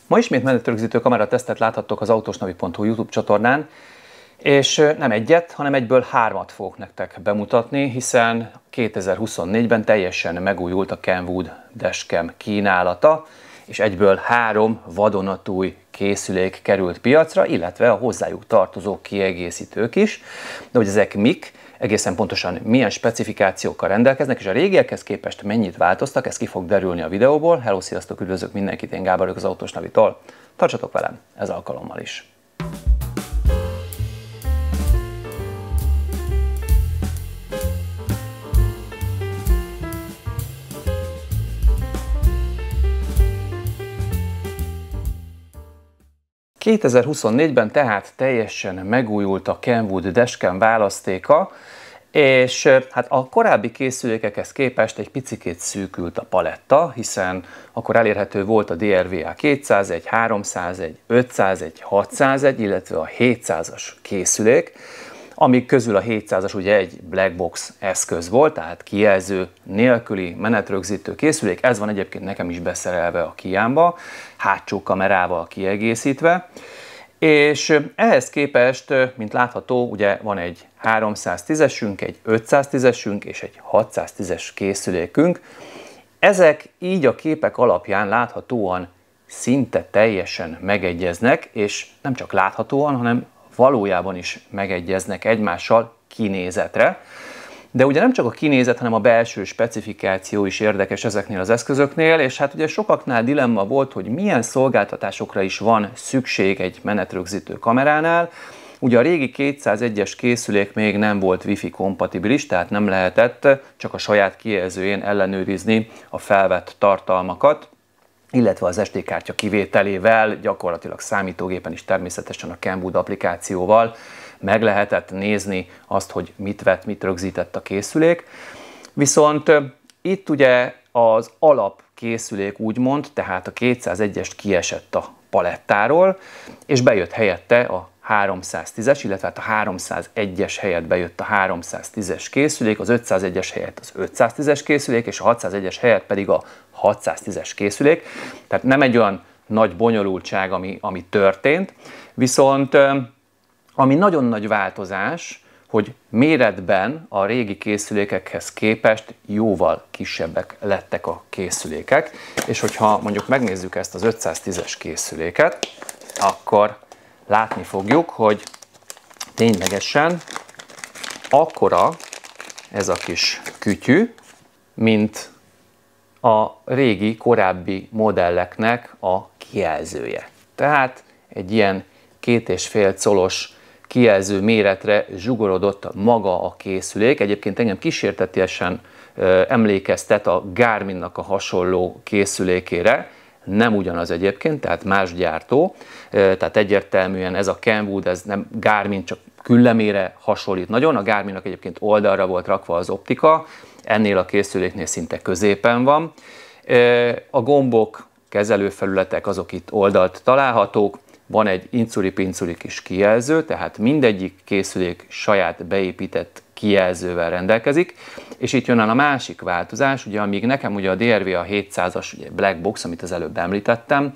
Ma ismét menetrögzítő kameratesztet láthattok az autosnavi.hu YouTube csatornán, és nem egyet, hanem egyből 3-at fogok nektek bemutatni, hiszen 2024-ben teljesen megújult a Kenwood dashcam kínálata, és egyből 3 vadonatúj készülék került piacra, illetve a hozzájuk tartozó kiegészítők is. De hogy ezek mik, egészen pontosan milyen specifikációkkal rendelkeznek, és a régiekhez képest mennyit változtak, ez ki fog derülni a videóból. Hello, sziasztok, üdvözlök mindenkit, én Gábor vagyok az Autosnavitól. Tartsatok velem ez alkalommal is! ...2024-ben tehát teljesen megújult a Kenwood dashcam választéka, és hát a korábbi készülékekhez képest egy picikét szűkült a paletta, hiszen akkor elérhető volt a DRVA 201, 301, 501, 601, illetve a 700-as készülék, amik közül a 700-as ugye egy black box eszköz volt, tehát kijelző nélküli menetrögzítő készülék. Ez van egyébként nekem is beszerelve a Kiámba, hátsó kamerával kiegészítve. És ehhez képest, mint látható, ugye van egy 310-esünk, egy 510-esünk és egy 610-es készülékünk. Ezek így a képek alapján láthatóan szinte teljesen megegyeznek, és nem csak láthatóan, hanem valójában is megegyeznek egymással kinézetre. De ugye nem csak a kinézet, hanem a belső specifikáció is érdekes ezeknél az eszközöknél, és hát ugye sokaknál dilemma volt, hogy milyen szolgáltatásokra is van szükség egy menetrögzítő kameránál. Ugye a régi 201-es készülék még nem volt Wi-Fi kompatibilis, tehát nem lehetett csak a saját kijelzőjén ellenőrizni a felvett tartalmakat, illetve az SD kártya kivételével, gyakorlatilag számítógépen is természetesen a Kenwood applikációval meg lehetett nézni azt, hogy mit vett, mit rögzített a készülék. Viszont itt ugye az alapkészülék úgymond, tehát a 201-est kiesett a palettáról, és bejött helyette a 310-es, illetve hát a 301-es helyett bejött a 310-es készülék, az 501-es helyett az 510-es készülék, és a 601-es helyett pedig a 610-es készülék. Tehát nem egy olyan nagy bonyolultság, ami történt, viszont ami nagyon nagy változás, hogy méretben a régi készülékekhez képest jóval kisebbek lettek a készülékek, és hogyha mondjuk megnézzük ezt az 510-es készüléket, akkor látni fogjuk, hogy ténylegesen akkora ez a kis kütyű, mint a régi, korábbi modelleknek a kijelzője. Tehát egy ilyen 2,5 colos kijelző méretre zsugorodott maga a készülék. Egyébként engem kísértetiesen emlékeztet a Garminnak a hasonló készülékére, nem ugyanaz egyébként, tehát más gyártó, tehát egyértelműen ez a Kenwood, ez nem Garmin, csak küllemére hasonlít nagyon. A Garminnak egyébként oldalra volt rakva az optika, ennél a készüléknél szinte középen van. A gombok, kezelőfelületek azok itt oldalt találhatók, van egy incuri-pincuri kis kijelző, tehát mindegyik készülék saját beépített kijelzővel rendelkezik, és itt jön el a másik változás, ugye amíg nekem ugye a DRVA 700-as ugye black box, amit az előbb említettem,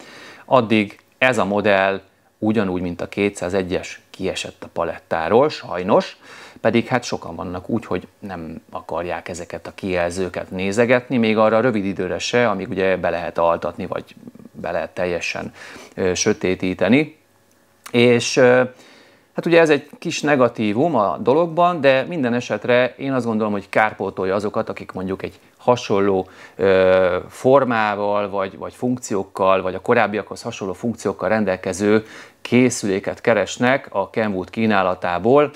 addig ez a modell ugyanúgy, mint a 201-es kiesett a palettáról, sajnos, pedig hát sokan vannak úgy, hogy nem akarják ezeket a kijelzőket nézegetni, még arra rövid időre se, amíg ugye be lehet altatni, vagy be lehet teljesen sötétíteni. És hát ugye ez egy kis negatívum a dologban, de minden esetre én azt gondolom, hogy kárpótolja azokat, akik mondjuk egy hasonló formával, vagy funkciókkal, vagy a korábbiakhoz hasonló funkciókkal rendelkező készüléket keresnek a Kenwood kínálatából,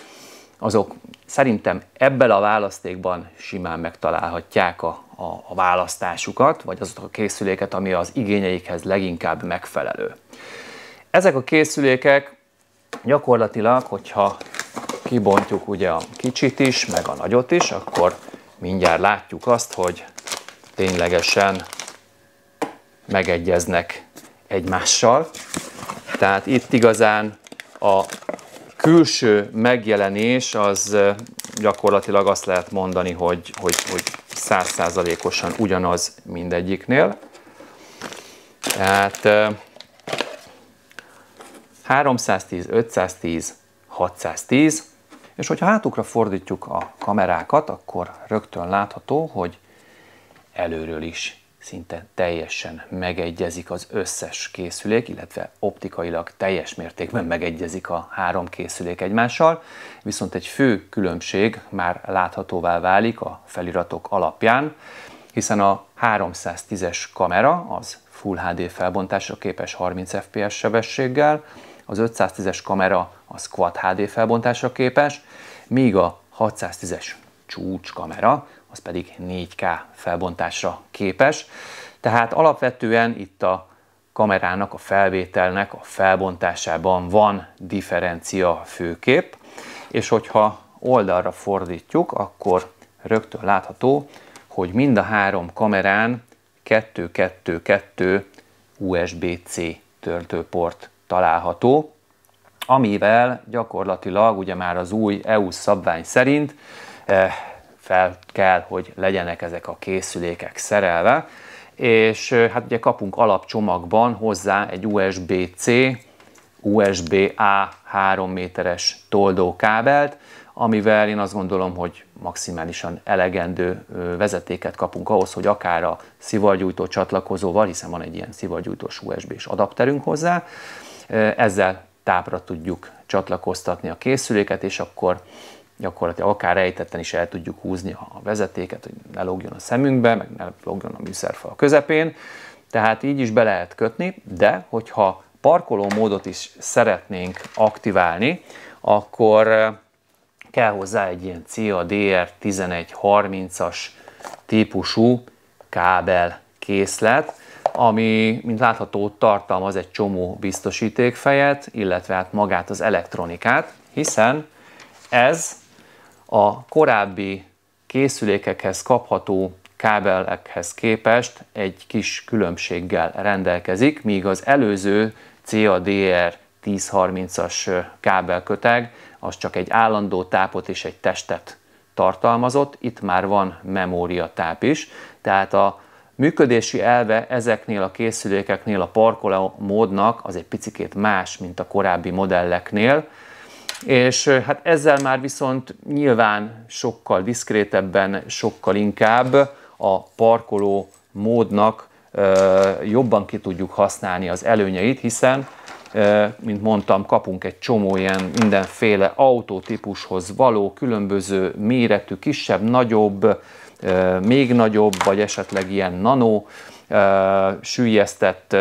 azok szerintem ebben a választékban simán megtalálhatják a választásukat, vagy azokat a készüléket, ami az igényeikhez leginkább megfelelő. Ezek a készülékek gyakorlatilag, hogyha kibontjuk ugye a kicsit is, meg a nagyot is, akkor mindjárt látjuk azt, hogy ténylegesen megegyeznek egymással. Tehát itt igazán a külső megjelenés az gyakorlatilag azt lehet mondani, hogy 100%-osan ugyanaz mindegyiknél. Tehát 310, 510, 610, és hogyha hátukra fordítjuk a kamerákat, akkor rögtön látható, hogy előről is szinte teljesen megegyezik az összes készülék, illetve optikailag teljes mértékben megegyezik a három készülék egymással, viszont egy fő különbség már láthatóvá válik a feliratok alapján, hiszen a 310-es kamera az Full HD felbontásra képes 30 fps sebességgel, az 510-es kamera az Quad HD felbontásra képes, míg a 610-es csúcs kamera az pedig 4K felbontásra képes. Tehát alapvetően itt a kamerának, a felvételnek a felbontásában van differencia főképp, és hogyha oldalra fordítjuk, akkor rögtön látható, hogy mind a három kamerán 2.2.2 USB-C töltőport található, amivel gyakorlatilag ugye már az új EU szabvány szerint fel kell, hogy legyenek ezek a készülékek szerelve, és hát ugye kapunk alapcsomagban hozzá egy USB-C, USB-A 3 méteres toldókábelt, amivel én azt gondolom, hogy maximálisan elegendő vezetéket kapunk ahhoz, hogy akár a szivargyújtó csatlakozóval, hiszen van egy ilyen szivargyújtós USB-s adapterünk hozzá, ezzel tápra tudjuk csatlakoztatni a készüléket, és akkor gyakorlatilag akár rejtetten is el tudjuk húzni a vezetéket, hogy ne lógjon a szemünkbe, meg ne lógjon a műszerfal közepén. Tehát így is be lehet kötni, de hogyha parkoló módot is szeretnénk aktiválni, akkor kell hozzá egy ilyen CADR 1130-as típusú kábelkészlet, ami, mint látható, tartalmaz egy csomó biztosítékfejet, illetve hát magát az elektronikát, hiszen ez a korábbi készülékekhez kapható kábelekhez képest egy kis különbséggel rendelkezik, míg az előző CADR 1030-as kábelköteg az csak egy állandó tápot és egy testet tartalmazott, itt már van memóriatáp is, tehát a működési elve ezeknél a készülékeknél a parkoló módnak az egy picikét más, mint a korábbi modelleknél, és hát ezzel már viszont nyilván sokkal diszkrétebben, sokkal inkább a parkoló módnak jobban ki tudjuk használni az előnyeit, hiszen, mint mondtam, kapunk egy csomó ilyen mindenféle autótípushoz való, különböző méretű, kisebb, nagyobb, még nagyobb, vagy esetleg ilyen nano süllyesztett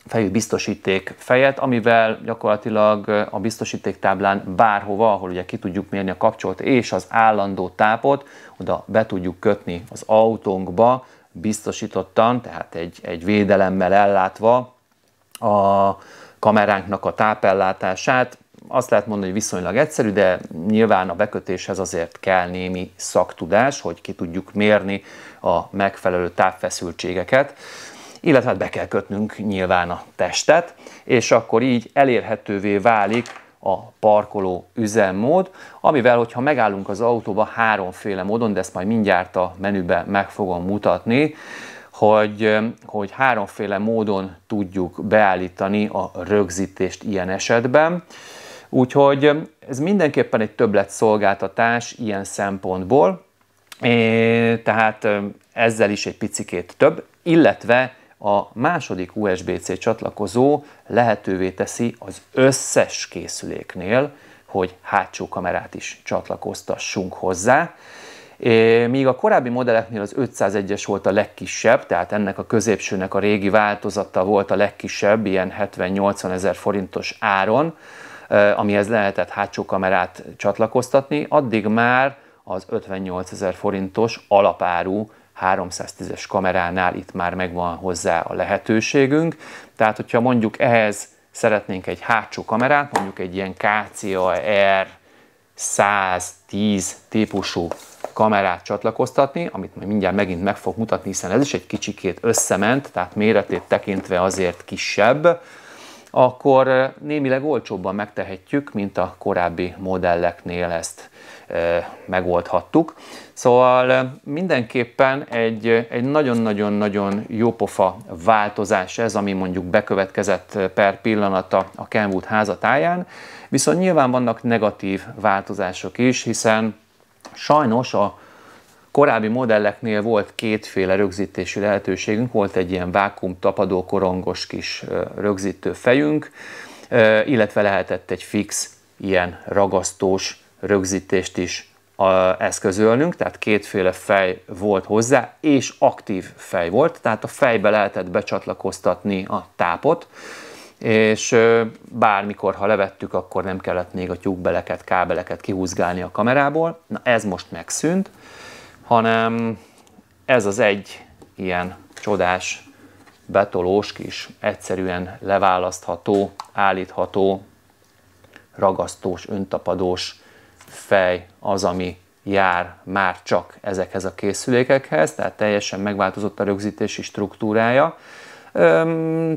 fejű biztosíték fejet, amivel gyakorlatilag a biztosítéktáblán bárhova, ahol ugye ki tudjuk mérni a kapcsolat és az állandó tápot, oda be tudjuk kötni az autónkba biztosítottan, tehát egy védelemmel ellátva a kameránknak a tápellátását. Azt lehet mondani, hogy viszonylag egyszerű, de nyilván a bekötéshez azért kell némi szaktudás, hogy ki tudjuk mérni a megfelelő távfeszültségeket, illetve hát be kell kötnünk nyilván a testet, és akkor így elérhetővé válik a parkoló üzemmód, amivel, hogyha megállunk az autóba háromféle módon, de ezt majd mindjárt a menüben meg fogom mutatni, hogy háromféle módon tudjuk beállítani a rögzítést ilyen esetben. Úgyhogy ez mindenképpen egy többletszolgáltatás ilyen szempontból, tehát ezzel is egy picikét több, illetve a második USB-C csatlakozó lehetővé teszi az összes készüléknél, hogy hátsó kamerát is csatlakoztassunk hozzá. Míg a korábbi modelleknél az 501-es volt a legkisebb, tehát ennek a középsőnek a régi változata volt a legkisebb, ilyen 70-80 ezer forintos áron, amihez lehetett hátsó kamerát csatlakoztatni, addig már az 58 ezer forintos alapáru 310-es kameránál itt már megvan hozzá a lehetőségünk. Tehát, hogyha mondjuk ehhez szeretnénk egy hátsó kamerát, mondjuk egy ilyen KCA R110 típusú kamerát csatlakoztatni, amit majd mindjárt megint meg fog mutatni, hiszen ez is egy kicsikét összement, tehát méretét tekintve azért kisebb, akkor némileg olcsóbban megtehetjük, mint a korábbi modelleknél ezt. megoldhattuk. Szóval mindenképpen egy nagyon-nagyon-nagyon jópofa változás ez, ami mondjuk bekövetkezett per pillanat a Kenwood házatáján, viszont nyilván vannak negatív változások is, hiszen sajnos a korábbi modelleknél volt kétféle rögzítési lehetőségünk, volt egy ilyen vákuum tapadó korongos kis rögzítő fejünk, illetve lehetett egy fix, ilyen ragasztós rögzítést is eszközölnünk, tehát kétféle fej volt hozzá, és aktív fej volt, tehát a fejbe lehetett becsatlakoztatni a tápot, és bármikor, ha levettük, akkor nem kellett még a tyúkbeleket, kábeleket kihúzgálni a kamerából. Na ez most megszűnt, hanem ez az egy ilyen csodás, betolós kis, egyszerűen leválasztható, állítható, ragasztós, öntapadós fej az, ami jár már csak ezekhez a készülékekhez, tehát teljesen megváltozott a rögzítési struktúrája.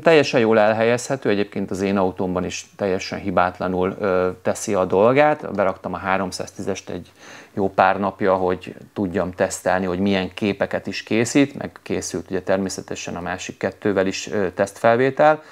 Teljesen jól elhelyezhető, egyébként az én autómban is teljesen hibátlanul teszi a dolgát. Beraktam a 310-est egy jó pár napja, hogy tudjam tesztelni, hogy milyen képeket is készít, meg készült ugye természetesen a másik kettővel is tesztfelvétel.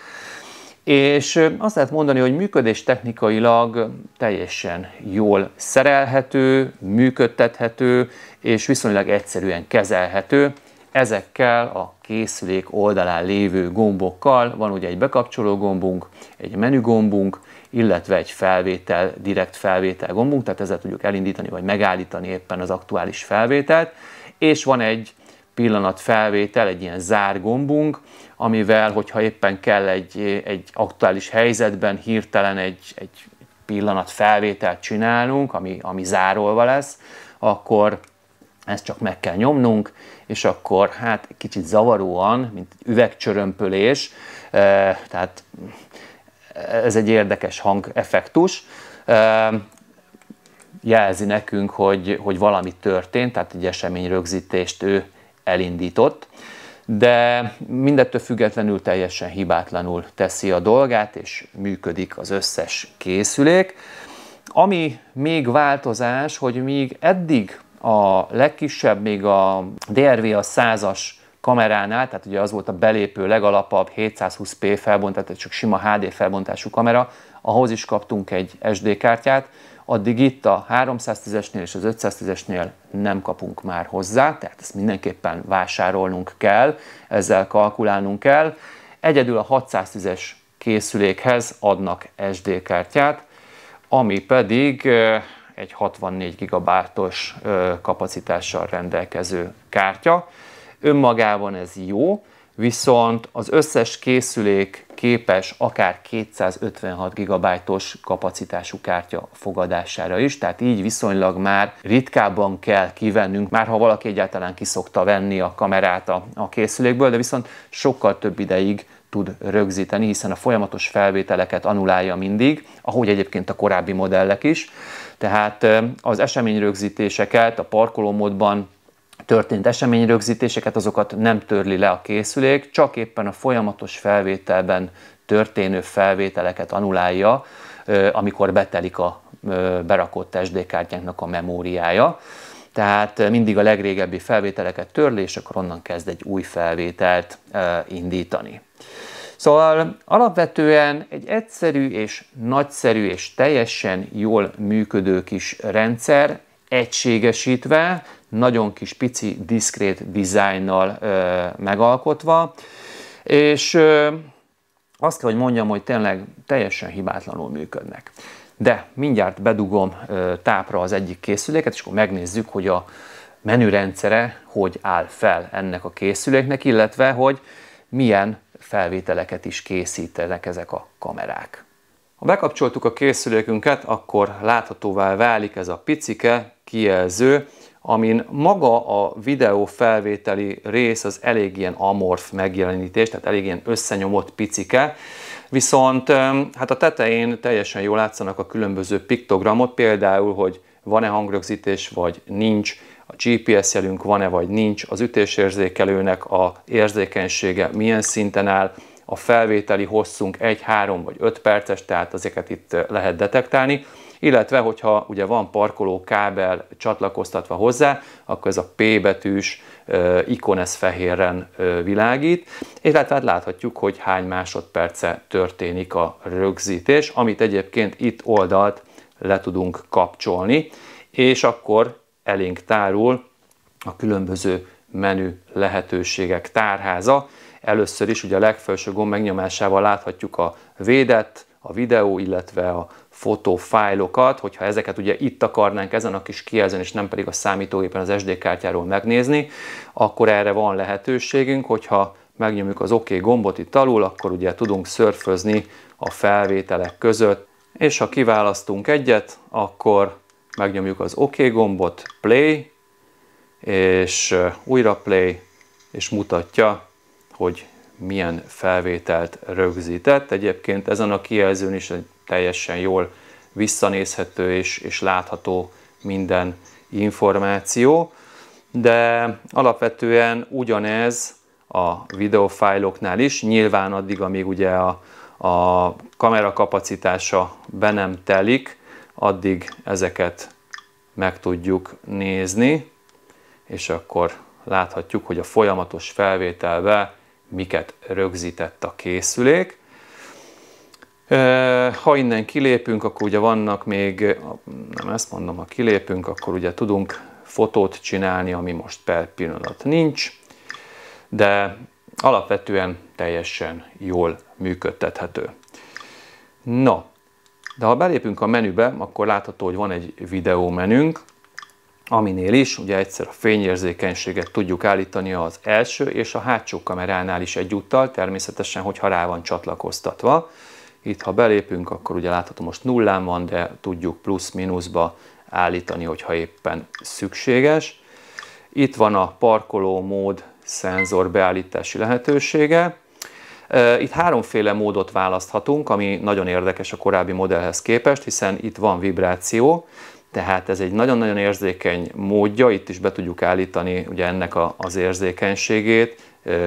És azt lehet mondani, hogy működéstechnikailag teljesen jól szerelhető, működtethető, és viszonylag egyszerűen kezelhető. Ezekkel a készülék oldalán lévő gombokkal van ugye egy bekapcsoló gombunk, egy menü gombunk, illetve egy felvétel, direkt felvétel gombunk, tehát ezzel tudjuk elindítani vagy megállítani éppen az aktuális felvételt, és van egy pillanatfelvétel, egy ilyen zárgombunk, amivel, hogyha éppen kell egy aktuális helyzetben hirtelen egy pillanatfelvételt csinálnunk, ami zárolva lesz, akkor ezt csak meg kell nyomnunk, és akkor hát kicsit zavaróan, mint üvegcsörömpölés, tehát ez egy érdekes hangeffektus, jelzi nekünk, hogy valami történt, tehát egy eseményrögzítést ő elindított, de mindettől függetlenül teljesen hibátlanul teszi a dolgát, és működik az összes készülék. Ami még változás, hogy míg eddig a legkisebb, még a DRV a 100-as kameránál, tehát ugye az volt a belépő legalapabb 720p felbontás, tehát csak sima HD felbontású kamera, ahhoz is kaptunk egy SD kártyát, addig itt a 310-esnél és az 510-esnél nem kapunk már hozzá, tehát ezt mindenképpen vásárolnunk kell, ezzel kalkulálnunk kell. Egyedül a 610-es készülékhez adnak SD kártyát, ami pedig egy 64 GB-os kapacitással rendelkező kártya. Önmagában ez jó, viszont az összes készülék képes akár 256 GB-os kapacitású kártya fogadására is, tehát így viszonylag már ritkábban kell kivennünk, már ha valaki egyáltalán kiszokta venni a kamerát a készülékből, de viszont sokkal több ideig tud rögzíteni, hiszen a folyamatos felvételeket annulálja mindig, ahogy egyébként a korábbi modellek is. Tehát az eseményrögzítéseket, a parkolómódban történt eseményrögzítéseket, azokat nem törli le a készülék, csak éppen a folyamatos felvételben történő felvételeket annulálja, amikor betelik a berakott SD kártyánknak a memóriája. Tehát mindig a legrégebbi felvételeket törli, és akkor onnan kezd egy új felvételt indítani. Szóval alapvetően egy egyszerű és nagyszerű és teljesen jól működő kis rendszer, egységesítve, nagyon kis pici, diszkrét dizájnnal megalkotva, és azt kell, hogy mondjam, hogy tényleg teljesen hibátlanul működnek. De mindjárt bedugom tápra az egyik készüléket, és akkor megnézzük, hogy a menürendszere hogy áll fel ennek a készüléknek, illetve hogy milyen felvételeket is készítenek ezek a kamerák. Ha bekapcsoltuk a készülékünket, akkor láthatóvá válik ez a picike kijelző, amin maga a videó felvételi rész az elég ilyen amorf megjelenítés, tehát elég ilyen összenyomott picike, viszont hát a tetején teljesen jól látszanak a különböző piktogramot, például, hogy van-e hangrögzítés, vagy nincs, a GPS jelünk van-e, vagy nincs, az ütésérzékelőnek az érzékenysége milyen szinten áll, a felvételi hosszunk 1, 3 vagy 5 perces, tehát ezeket itt lehet detektálni, illetve hogyha ugye van parkolókábel csatlakoztatva hozzá, akkor ez a P betűs ikon ez fehérren világít, illetve hát láthatjuk, hogy hány másodperce történik a rögzítés, amit egyébként itt oldalt le tudunk kapcsolni, és akkor elénk tárul a különböző menü lehetőségek tárháza. Először is ugye a legfelső gomb megnyomásával láthatjuk a védett, a videó, illetve a fotófájlokat, hogyha ezeket ugye itt akarnánk ezen a kis kijelzőn, és nem pedig a számítógépen az SD kártyáról megnézni, akkor erre van lehetőségünk, hogyha megnyomjuk az OK gombot itt alul, akkor ugye tudunk szörfözni a felvételek között, és ha kiválasztunk egyet, akkor megnyomjuk az OK gombot, play, és újra play, és mutatja, hogy milyen felvételt rögzített. Egyébként ezen a kijelzőn is teljesen jól visszanézhető és látható minden információ, de alapvetően ugyanez a videófájloknál is, nyilván addig, amíg ugye a kamera kapacitása be nem telik, addig ezeket meg tudjuk nézni, és akkor láthatjuk, hogy a folyamatos felvételben miket rögzített a készülék. Ha innen kilépünk, akkor ugye vannak még, nem ezt mondom, ha kilépünk, akkor ugye tudunk fotót csinálni, ami most per pillanat nincs, de alapvetően teljesen jól működtethető. No, de ha belépünk a menübe, akkor látható, hogy van egy videó menünk, aminél is ugye egyszer a fényérzékenységet tudjuk állítani az első és a hátsó kameránál is egyúttal, természetesen, hogyha rá van csatlakoztatva. Itt, ha belépünk, akkor ugye látható, most nullán van, de tudjuk plusz-mínuszba állítani, hogyha éppen szükséges. Itt van a parkoló mód szenzor beállítási lehetősége. Itt háromféle módot választhatunk, ami nagyon érdekes a korábbi modellhez képest, hiszen itt van vibráció, tehát ez egy nagyon-nagyon érzékeny módja, itt is be tudjuk állítani ugye ennek az érzékenységét,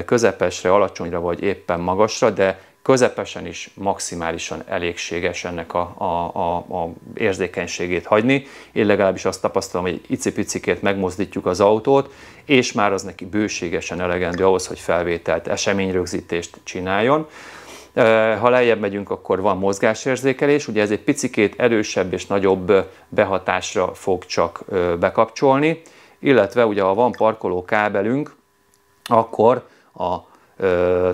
közepesre, alacsonyra vagy éppen magasra, de közepesen is maximálisan elégséges ennek a érzékenységét hagyni. Én legalábbis azt tapasztalom, hogy icipicikét megmozdítjuk az autót, és már az neki bőségesen elegendő ahhoz, hogy felvételt, eseményrögzítést csináljon. Ha lejjebb megyünk, akkor van mozgásérzékelés, ugye ez egy picikét erősebb és nagyobb behatásra fog csak bekapcsolni, illetve ugye ha van parkoló kábelünk, akkor a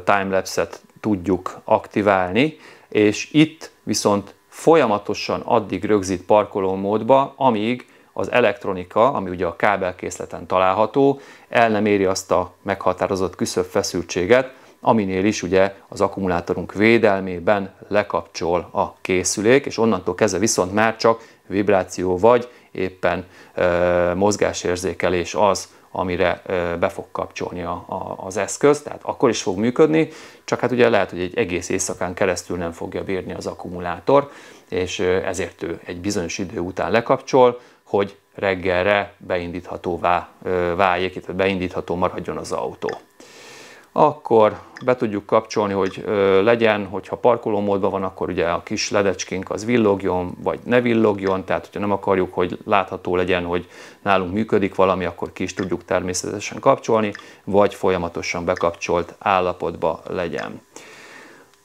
timelapse-et tudjuk aktiválni, és itt viszont folyamatosan addig rögzít parkoló módba, amíg az elektronika, ami ugye a kábelkészleten található, el nem éri azt a meghatározott küszöbb feszültséget, aminél is ugye az akkumulátorunk védelmében lekapcsol a készülék, és onnantól kezdve viszont már csak vibráció vagy éppen mozgásérzékelés az, amire be fog kapcsolni az eszköz, tehát akkor is fog működni, csak hát ugye lehet, hogy egy egész éjszakán keresztül nem fogja bírni az akkumulátor, és ezért ő egy bizonyos idő után lekapcsol, hogy reggelre beindíthatóvá váljék, illetve beindítható maradjon az autó. Akkor be tudjuk kapcsolni, hogy legyen, hogyha parkolómódban van, akkor ugye a kis ledecskénk az villogjon, vagy ne villogjon, tehát hogyha nem akarjuk, hogy látható legyen, hogy nálunk működik valami, akkor ki is tudjuk természetesen kapcsolni, vagy folyamatosan bekapcsolt állapotba legyen.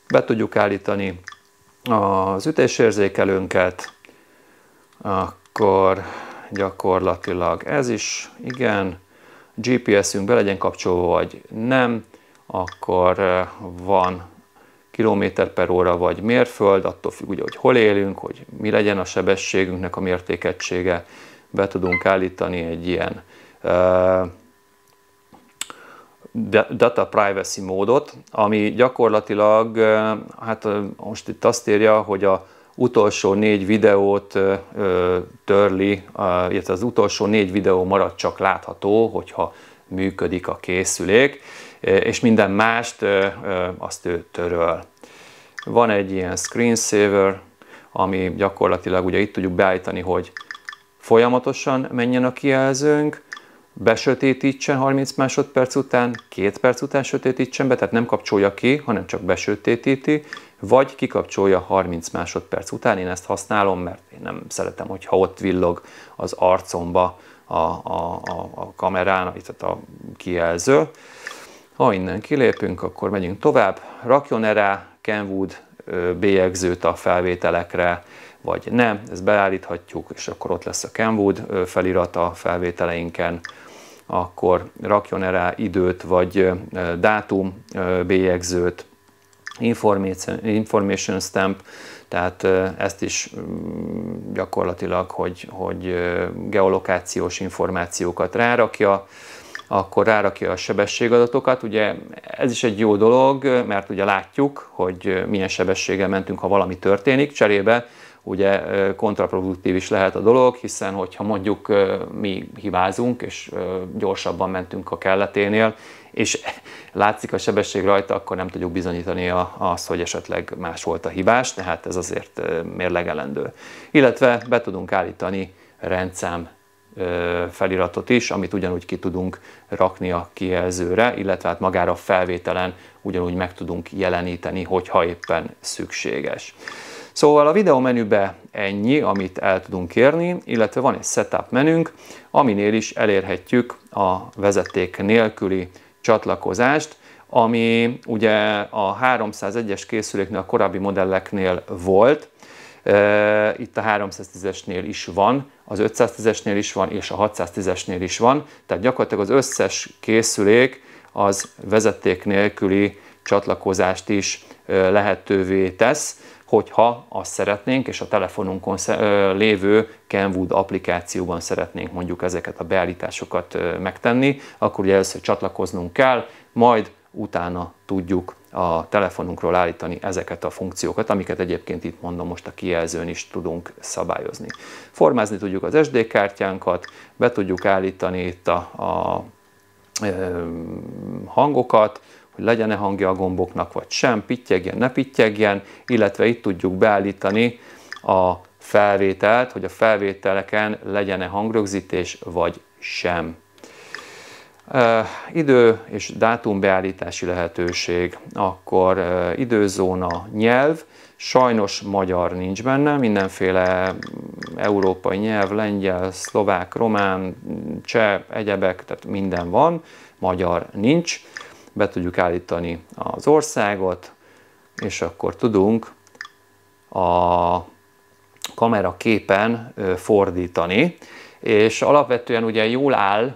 Be tudjuk állítani az ütésérzékelőnket, akkor gyakorlatilag ez is, igen, GPS-ünk be legyen kapcsolva, vagy nem, akkor van km/h vagy mérföld, attól függ ugye, hogy hol élünk, hogy mi legyen a sebességünknek a mértékegysége. Be tudunk állítani egy ilyen data privacy módot, ami gyakorlatilag, hát most itt azt írja, hogy a utolsó 4 videót törli, illetve az utolsó 4 videó marad csak látható, hogyha működik a készülék, és minden mást azt ő töröl. Van egy ilyen screensaver, ami gyakorlatilag ugye itt tudjuk beállítani, hogy folyamatosan menjen a kijelzőnk, besötétítsen 30 másodperc után, 2 perc után sötétítsen be, tehát nem kapcsolja ki, hanem csak besötétíti, vagy kikapcsolja 30 másodperc után. Én ezt használom, mert én nem szeretem, hogyha ott villog az arcomba a kamerán, tehát a kijelző. Ha innen kilépünk, akkor megyünk tovább. Rakjon-e rá Kenwood bélyegzőt a felvételekre, vagy nem, ezt beállíthatjuk, és akkor ott lesz a Kenwood felirat a felvételeinken. Akkor rakjon-e rá időt, vagy dátum bélyegzőt, information stamp, tehát ezt is gyakorlatilag, hogy geolokációs információkat rárakja, akkor rárakja a sebességadatokat. Ugye ez is egy jó dolog, mert ugye látjuk, hogy milyen sebességgel mentünk, ha valami történik, cserébe ugye kontraproduktív is lehet a dolog, hiszen hogyha mondjuk mi hibázunk, és gyorsabban mentünk a kelleténél, és látszik a sebesség rajta, akkor nem tudjuk bizonyítani azt, hogy esetleg más volt a hibás, tehát ez azért mérlegelendő. Illetve be tudunk állítani rendszám feliratot is, amit ugyanúgy ki tudunk rakni a kijelzőre, illetve hát magára a felvételen ugyanúgy meg tudunk jeleníteni, hogyha éppen szükséges. Szóval a videó menübe ennyi, amit el tudunk érni, illetve van egy setup menünk, aminél is elérhetjük a vezeték nélküli csatlakozást, ami ugye a 301-es készüléknél, a korábbi modelleknél volt, itt a 310-esnél is van, az 510-esnél is van, és a 610-esnél is van, tehát gyakorlatilag az összes készülék az vezeték nélküli csatlakozást is lehetővé tesz, hogyha azt szeretnénk, és a telefonunkon lévő Kenwood applikációban szeretnénk mondjuk ezeket a beállításokat megtenni, akkor ugye először csatlakoznunk kell, majd utána tudjuk a telefonunkról állítani ezeket a funkciókat, amiket egyébként itt mondom, most a kijelzőn is tudunk szabályozni. Formázni tudjuk az SD kártyánkat, be tudjuk állítani itt a hangokat, hogy legyen-e hangja a gomboknak, vagy sem, pittyegjen, ne pittyegjen, illetve itt tudjuk beállítani a felvételt, hogy a felvételeken legyen-e hangrögzítés, vagy sem. Idő és dátum beállítási lehetőség, akkor időzóna, nyelv, sajnos magyar nincs benne, mindenféle európai nyelv, lengyel, szlovák, román, cseh, egyebek, tehát minden van, magyar nincs. Be tudjuk állítani az országot, és akkor tudunk a kamera képen fordítani, és alapvetően ugye jól áll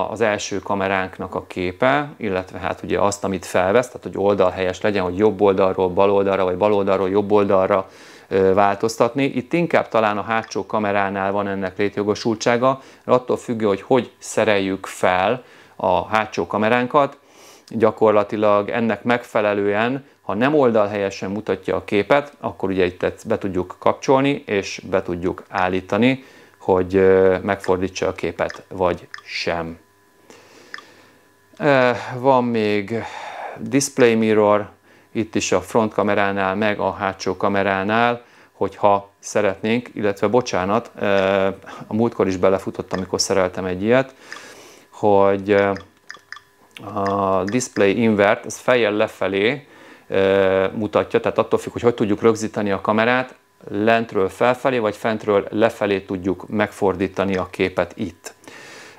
az első kameránknak a képe, illetve hát ugye azt, amit felvesz, tehát hogy oldalhelyes legyen, hogy jobb oldalról bal oldalra, vagy bal oldalról jobb oldalra változtatni. Itt inkább talán a hátsó kameránál van ennek létjogosultsága, attól függő, hogy szereljük fel a hátsó kameránkat, gyakorlatilag ennek megfelelően, ha nem oldalhelyesen mutatja a képet, akkor ugye itt be tudjuk kapcsolni, és be tudjuk állítani, hogy megfordítsa a képet, vagy sem. Van még display mirror, itt is a front kameránál, meg a hátsó kameránál, hogyha szeretnénk, illetve bocsánat, a múltkor is belefutottam, amikor szereltem egy ilyet, hogy a display invert, ez fejjel lefelé mutatja, tehát attól függ, hogy tudjuk rögzíteni a kamerát, lentről felfelé, vagy fentről lefelé tudjuk megfordítani a képet itt.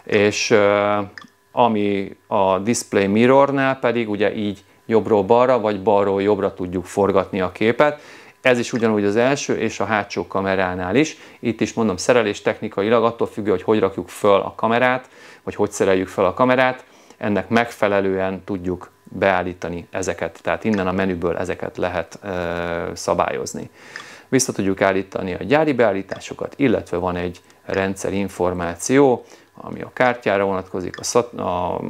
És ami a display mirrornál pedig ugye így jobbról balra, vagy balról jobbra tudjuk forgatni a képet. Ez is ugyanúgy az első és a hátsó kameránál is. Itt is mondom, szerelés technikailag attól függő, hogy rakjuk föl a kamerát, vagy hogy szereljük fel a kamerát, ennek megfelelően tudjuk beállítani ezeket, tehát innen a menüből ezeket lehet szabályozni. Vissza tudjuk állítani a gyári beállításokat, illetve van egy rendszerinformáció, ami a kártyára vonatkozik, a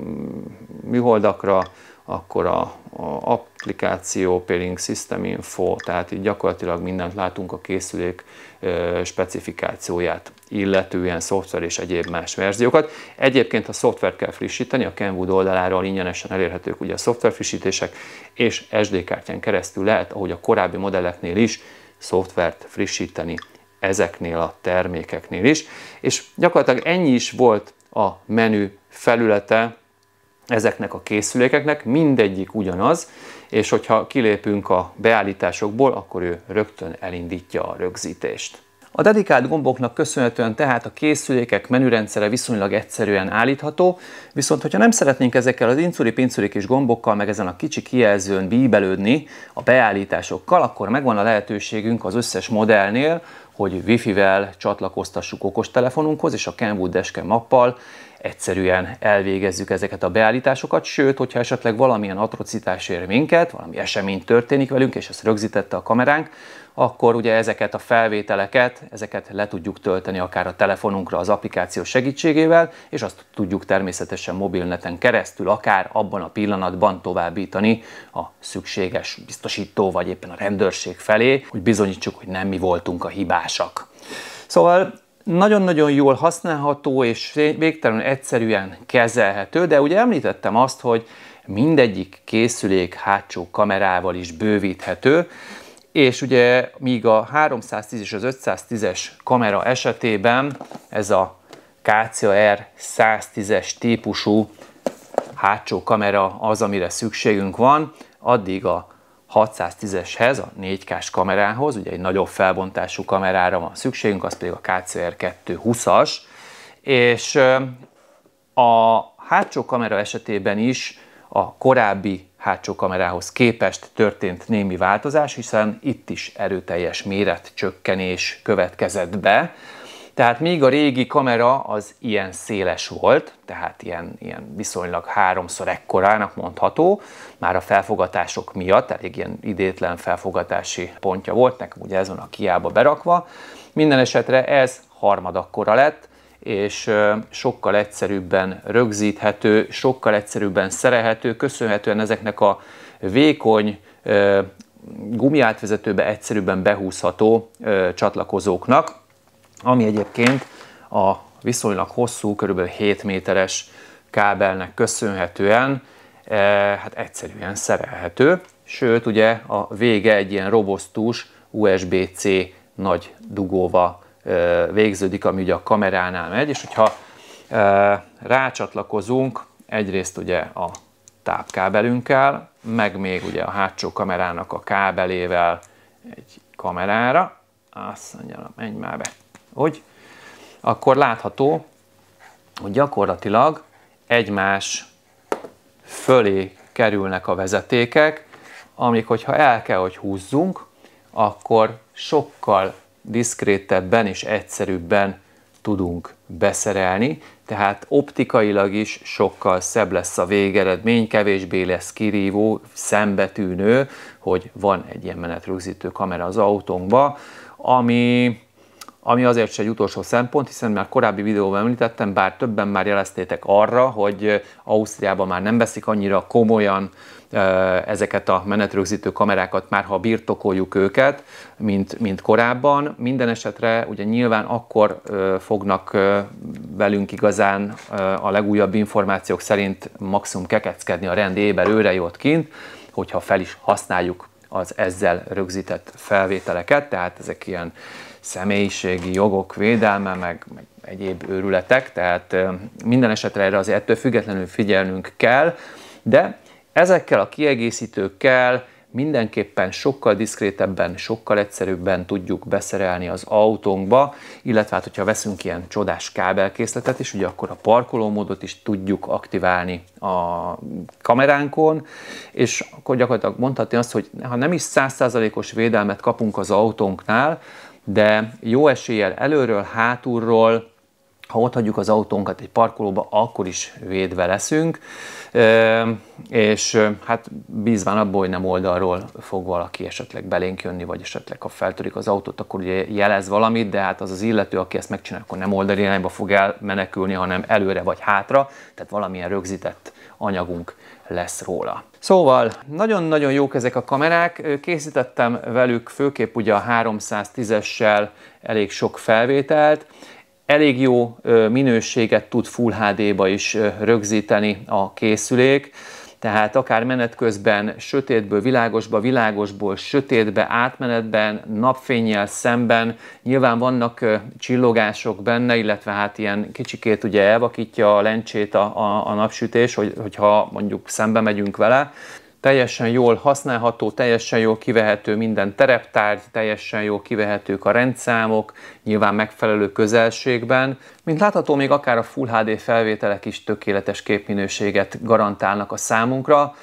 műholdakra, akkor a applikáció, pairing system info, tehát így gyakorlatilag mindent látunk a készülék specifikációját, illetően szoftver és egyéb más verziókat. Egyébként a szoftvert kell frissíteni, a Kenwood oldaláról ingyenesen elérhetők ugye a szoftverfrissítések, és SD kártyán keresztül lehet, ahogy a korábbi modelleknél is, szoftvert frissíteni ezeknél a termékeknél is. És gyakorlatilag ennyi is volt a menü felülete ezeknek a készülékeknek, mindegyik ugyanaz, és hogyha kilépünk a beállításokból, akkor ő rögtön elindítja a rögzítést. A dedikált gomboknak köszönhetően tehát a készülékek menürendszere viszonylag egyszerűen állítható, viszont hogyha nem szeretnénk ezekkel az incuri-pincuri kis gombokkal, meg ezen a kicsi kijelzőn bíbelődni a beállításokkal, akkor megvan a lehetőségünk az összes modellnél, hogy Wi-Fi-vel csatlakoztassuk okostelefonunkhoz, és a Kenwood Dashcam appal egyszerűen elvégezzük ezeket a beállításokat, sőt, hogyha esetleg valamilyen atrocitás ér minket, valami esemény történik velünk, és ezt rögzítette a kameránk, akkor ugye ezeket a felvételeket, ezeket le tudjuk tölteni akár a telefonunkra az applikáció segítségével, és azt tudjuk természetesen mobilneten keresztül, akár abban a pillanatban továbbítani a szükséges biztosító, vagy éppen a rendőrség felé, hogy bizonyítsuk, hogy nem mi voltunk a hibásak. Szóval nagyon-nagyon jól használható és végtelenül egyszerűen kezelhető, de ugye említettem azt, hogy mindegyik készülék hátsó kamerával is bővíthető, és ugye míg a 310 és az 510-es kamera esetében ez a KCR 110-es típusú hátsó kamera az, amire szükségünk van, addig a 610-eshez, a 4K-s kamerához, ugye egy nagyobb felbontású kamerára van szükségünk, az pedig a KCR 220-as, és a hátsó kamera esetében is a korábbi hátsó kamerához képest történt némi változás, hiszen itt is erőteljes méretcsökkenés következett be. Tehát még a régi kamera az ilyen széles volt, tehát ilyen viszonylag 3-szor ekkorának mondható, már a felfogatások miatt, elég ilyen idétlen felfogatási pontja volt, nekem ugye ez van a Kiába berakva. Minden esetre ez harmadakkora lett, és sokkal egyszerűbben rögzíthető, sokkal egyszerűbben szerelhető, köszönhetően ezeknek a vékony, gumiátvezetőbe egyszerűbben behúzható csatlakozóknak, ami egyébként a viszonylag hosszú, kb. 7 méteres kábelnek köszönhetően hát egyszerűen szerelhető, sőt ugye a vége egy ilyen robosztus USB-C nagy dugóval végződik, ami ugye a kameránál megy, és hogyha rácsatlakozunk egyrészt ugye a tápkábelünkkel, meg még ugye a hátsó kamerának a kábelével egy kamerára, azt mondja, menj már be, hogy akkor látható, hogy gyakorlatilag egymás fölé kerülnek a vezetékek, amik, hogyha el kell, hogy húzzunk, akkor sokkal diszkrétebben és egyszerűbben tudunk beszerelni, tehát optikailag is sokkal szebb lesz a végeredmény, kevésbé lesz kirívó, szembetűnő, hogy van egy ilyen menetrögzítő kamera az autónkba, ami azért sem egy utolsó szempont, hiszen már korábbi videóban említettem, bár többen már jeleztétek arra, hogy Ausztriában már nem veszik annyira komolyan ezeket a menetrögzítő kamerákat, már ha birtokoljuk őket, mint korábban. Minden esetre ugye nyilván akkor fognak velünk igazán a legújabb információk szerint maximum kekeckedni a rend éber őrei ott kint, hogyha fel is használjuk az ezzel rögzített felvételeket, tehát ezek ilyen személyiségi jogok védelme, meg egyéb őrületek, tehát minden esetre erre azért ettől függetlenül figyelnünk kell, de ezekkel a kiegészítőkkel mindenképpen sokkal diszkrétebben, sokkal egyszerűbben tudjuk beszerelni az autónkba, illetve hát, hogyha veszünk ilyen csodás kábelkészletet is, ugye akkor a parkolómódot is tudjuk aktiválni a kameránkon, és akkor gyakorlatilag mondhatni azt, hogy ha nem is 100%-os védelmet kapunk az autónknál, de jó eséllyel előről, hátulról, ha ott hagyjuk az autónkat egy parkolóba, akkor is védve leszünk, és hát bízván abból, hogy nem oldalról fog valaki esetleg belénk jönni, vagy esetleg ha feltörik az autót, akkor ugye jelez valamit, de hát az az illető, aki ezt megcsinál, akkor nem oldalirányba fog elmenekülni, hanem előre vagy hátra, tehát valamilyen rögzített anyagunk lesz róla. Szóval nagyon-nagyon jók ezek a kamerák, készítettem velük főképp ugye a 310-essel elég sok felvételt, elég jó minőséget tud Full HD-ba is rögzíteni a készülék, tehát akár menet közben sötétből világosba, világosból sötétbe, átmenetben, napfénnyel szemben, nyilván vannak csillogások benne, illetve hát ilyen kicsikét ugye elvakítja a lencsét a napsütés, hogyha mondjuk szembe megyünk vele. Teljesen jól használható, teljesen jól kivehető minden tereptárgy, teljesen jól kivehetők a rendszámok, nyilván megfelelő közelségben. Mint látható, még akár a Full HD felvételek is tökéletes képminőséget garantálnak a számunkra.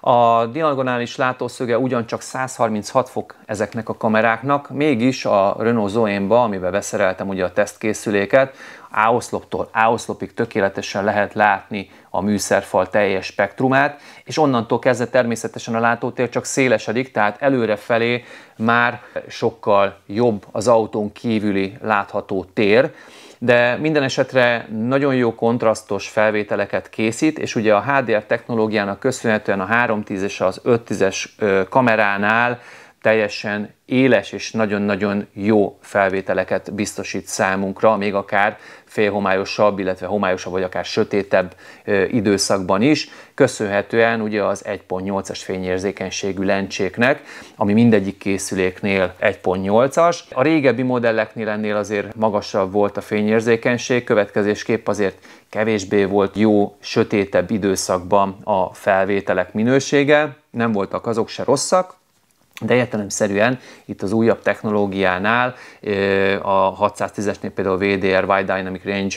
A diagonális látószöge ugyancsak 136 fok ezeknek a kameráknak, mégis a Renault Zoe-ba, amiben beszereltem ugye a tesztkészüléket, A-oszloptól A-oszlopig tökéletesen lehet látni a műszerfal teljes spektrumát, és onnantól kezdve természetesen a látótér csak szélesedik, tehát előrefelé már sokkal jobb az autón kívüli látható tér, de minden esetre nagyon jó kontrasztos felvételeket készít, és ugye a HDR technológiának köszönhetően a 3.10 és az 5.10-es kameránál teljesen éles és nagyon-nagyon jó felvételeket biztosít számunkra, még akár félhomályosabb, illetve homályosabb vagy akár sötétebb időszakban is, köszönhetően ugye az 1.8-as fényérzékenységű lencséknek, ami mindegyik készüléknél 1.8-as. A régebbi modelleknél ennél azért magasabb volt a fényérzékenység, következésképp azért kevésbé volt jó, sötétebb időszakban a felvételek minősége, nem voltak azok se rosszak, de értelemszerűen itt az újabb technológiánál, a 610-esnél például VDR, Wide Dynamic Range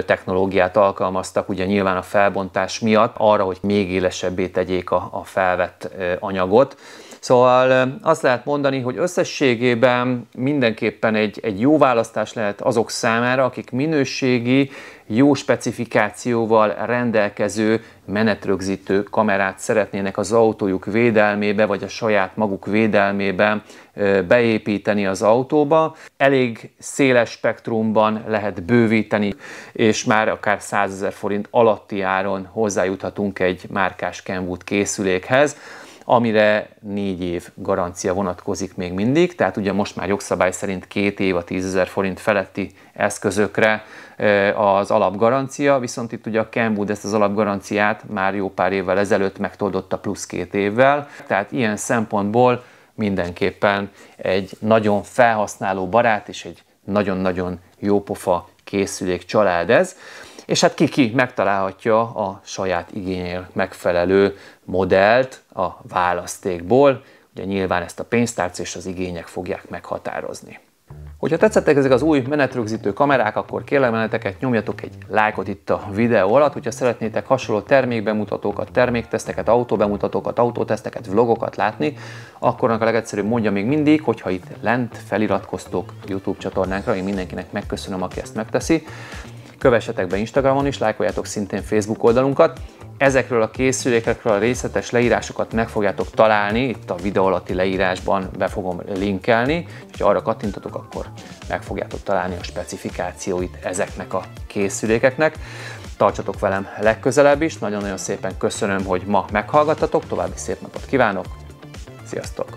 technológiát alkalmaztak, ugye nyilván a felbontás miatt arra, hogy még élesebbé tegyék a felvett anyagot. Szóval azt lehet mondani, hogy összességében mindenképpen egy jó választás lehet azok számára, akik minőségi, jó specifikációval rendelkező menetrögzítő kamerát szeretnének az autójuk védelmébe, vagy a saját maguk védelmébe beépíteni az autóba. Elég széles spektrumban lehet bővíteni, és már akár 100 000 forint alatti áron hozzájuthatunk egy márkás Kenwood készülékhez, amire 4 év garancia vonatkozik még mindig, tehát ugye most már jogszabály szerint 2 év a 10 000 forint feletti eszközökre az alapgarancia, viszont itt ugye a Kenwood ezt az alapgaranciát már jó pár évvel ezelőtt megtoldotta plusz 2 évvel, tehát ilyen szempontból mindenképpen egy nagyon felhasználó barát és egy nagyon-nagyon jópofa készülék család ez. És hát ki megtalálhatja a saját igényének megfelelő modellt a választékból. Ugye nyilván ezt a pénztárca és az igények fogják meghatározni. Hogyha tetszettek ezek az új menetrögzítő kamerák, akkor kérlek benneteket, nyomjatok egy lájkot itt a videó alatt. Hogyha szeretnétek hasonló termékbemutatókat, termékteszteket, autóbemutatókat, autóteszteket, vlogokat látni, akkor a legegyszerűbb módja még mindig, hogyha itt lent feliratkoztok YouTube csatornánkra, én mindenkinek megköszönöm, aki ezt megteszi. Kövessetek be Instagramon is, lájkoljátok szintén Facebook oldalunkat. Ezekről a készülékekről a részletes leírásokat meg fogjátok találni, itt a videó alatti leírásban be fogom linkelni, és ha arra kattintotok, akkor meg fogjátok találni a specifikációit ezeknek a készülékeknek. Tartsatok velem legközelebb is, nagyon-nagyon szépen köszönöm, hogy ma meghallgattatok, további szép napot kívánok, sziasztok!